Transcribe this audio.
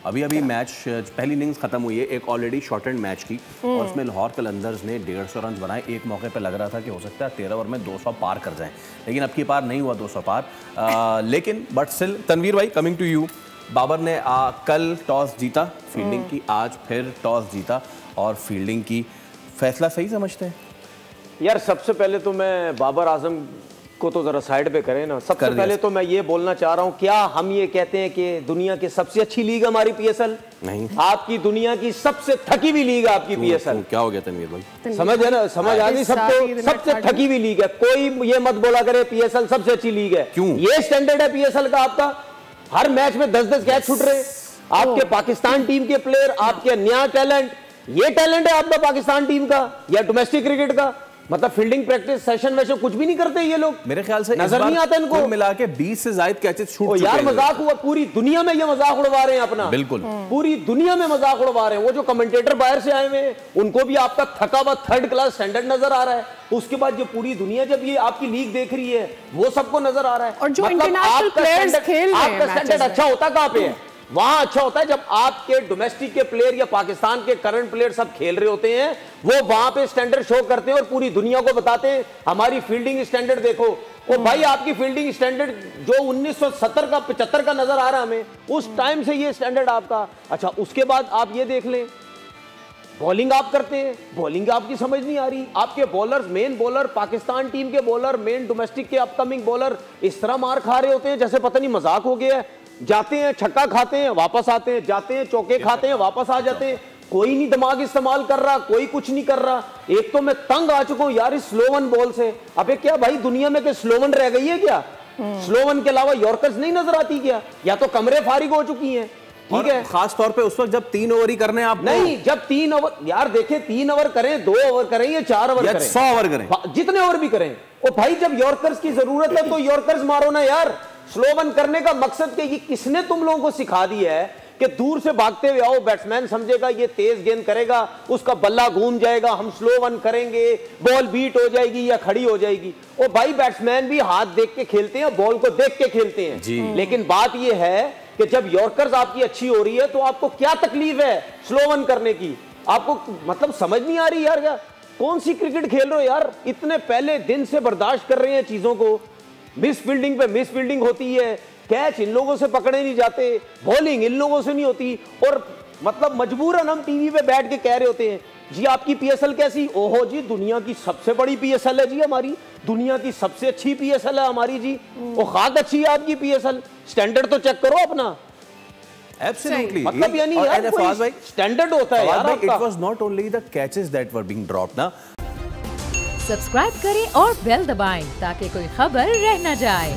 अभी मैच पहली इनिंग्स खत्म हुई है, एक ऑलरेडी शॉर्ट एंड मैच की और उसमें लाहौर कलंदर्स ने 150 रन बनाए। एक मौके पे लग रहा था कि हो सकता है 13 ओवर में 200 पार कर जाएं, लेकिन अब की पार नहीं हुआ 200 पार। लेकिन बट स्टिल तनवीर भाई, कमिंग टू यू, बाबर ने कल टॉस जीता, फील्डिंग की, आज फिर टॉस जीता और फील्डिंग की। फैसला सही समझते हैं यार? सबसे पहले तो मैं बाबर आजम को तो जरा साइड पे करें ना। सबसे पहले तो मैं ये बोलना चाह रहा हूँ, क्या हम ये कहते हैं कि दुनिया की सबसे अच्छी लीग हमारी पीएसएल? नहीं, आपकी दुनिया की सबसे थकी हुई लीग है आपकी पीएसएल। क्या हो गया तनवीर भाई? समझ है ना, समझ आ गई सबको? सबसे थकी हुई लीग है, कोई ये मत बोला करे पीएसएल सबसे अच्छी लीग है। क्यों? ये स्टैंडर्ड है पीएसएल का आपका? हर मैच में 10-10 कैच छूट रहे, आपके पाकिस्तान टीम के प्लेयर, आपके नया टैलेंट, ये टैलेंट है आपका पाकिस्तान टीम का या डोमेस्टिक क्रिकेट का? मतलब फील्डिंग प्रैक्टिस सेशन वैसे कुछ भी नहीं करते ये लोग, मेरे ख्याल से नजर नहीं आता इनको। मिला के 20 से ज्यादा कैचेस छूट चुके हैं। यार मजाक हुआ, पूरी दुनिया में ये मजाक उड़वा रहे हैं अपना। बिल्कुल पूरी दुनिया में मजाक उड़वा रहे हैं। वो जो कमेंटेटर बाहर से आए हुए उनको भी आपका थका हुआ थर्ड क्लास स्टैंडर्ड नजर आ रहा है। उसके बाद जो पूरी दुनिया जब ये आपकी लीग देख रही है वो सबको नजर आ रहा है। और जो इंटरनेशनल प्लेयर्स खेल रहे हैं, आपका स्टैंडर्ड अच्छा होता कहां पे है? वहां अच्छा होता है जब आपके डोमेस्टिक के प्लेयर या पाकिस्तान के करंट प्लेयर सब खेल रहे होते हैं, वो वहां पे स्टैंडर्ड शो करते हैं और पूरी दुनिया को बताते हैं हमारी फील्डिंग स्टैंडर्ड देखो। वो भाई आपकी फील्डिंग स्टैंडर्ड जो 1970 का 75 का नजर आ रहा है हमें, उस टाइम से ये स्टैंडर्ड आपका। अच्छा, उसके बाद आप ये देख लें, बॉलिंग आप करते हैं, बॉलिंग आपकी समझ नहीं आ रही। आपके bowlers, main bowler, Pakistan team के बॉलर, मेन डोमेस्टिक के अपकमिंग बॉलर इस तरह मार खा रहे होते हैं जैसे पता नहीं मजाक हो गया है। जाते हैं छक्का खाते हैं, वापस आते हैं, जाते हैं चौके खाते हैं, वापस आ जाते हैं। कोई नहीं दिमाग इस्तेमाल कर रहा, कोई कुछ नहीं कर रहा। एक तो मैं तंग आ चुका हूं यार इस स्लो वन बॉल से। अबे क्या भाई दुनिया में क्या स्लो वन रह गई है क्या? स्लो वन के अलावा यॉर्कर्स नहीं नजर आती क्या? या तो कमरे फारिग हो चुकी हैं। ठीक है, खास तौर पे उस वक्त जब 3 ओवर ही करने आप नहीं, जब 3 ओवर, यार देखें 3 ओवर करें, 2 ओवर करें या 4 ओवर करें, 100 ओवर करें, जितने ओवर भी करें। ओ भाई जब यॉर्कर्स की जरूरत है तो यॉर्कर्स मारो ना यार। स्लो वन करने का मकसद क्या? ये किसने तुम लोगों को सिखा दिया है कि दूर से भागते हुए आओ, बैट्समैन समझेगा ये तेज गेंद करेगा, उसका बल्ला घूम जाएगा, हम स्लो वन करेंगे, बॉल बीट हो जाएगी या खड़ी हो जाएगी। ओ भाई बैट्समैन भी हाथ देख के खेलते हैं, बॉल को देख के खेलते हैं। लेकिन बात ये है कि जब यॉर्कर्स आपकी अच्छी हो रही है तो आपको क्या तकलीफ है स्लो वन करने की? आपको मतलब समझ नहीं आ रही यार, क्या कौन सी क्रिकेट खेल रहे हो यार? इतने पहले दिन से बर्दाश्त कर रहे हैं चीजों को। मिस फील्डिंग पे मिस फील्डिंग होती है, कैच इन लोगों से पकड़े नहीं जाते, बॉलिंग इन लोगों से नहीं होती, और मतलब मजबूरन हम टीवी पे बैठ के कह रहे होते हैं जी आपकी पीएसएल कैसी? ओहो जी दुनिया की सबसे बड़ी पीएसएल है जी हमारी, दुनिया की सबसे अच्छी पीएसएल है हमारी जी। वो खाक अच्छी है आपकी पीएसएल, स्टैंडर्ड तो चेक करो अपना। Absolutely. मतलब यानी यार कोई स्टैंडर्ड होता है यार आपका। It was not only the catches that were being dropped ना। सब्सक्राइब करें और बेल दबाएं ताकि कोई खबर रह न जाए।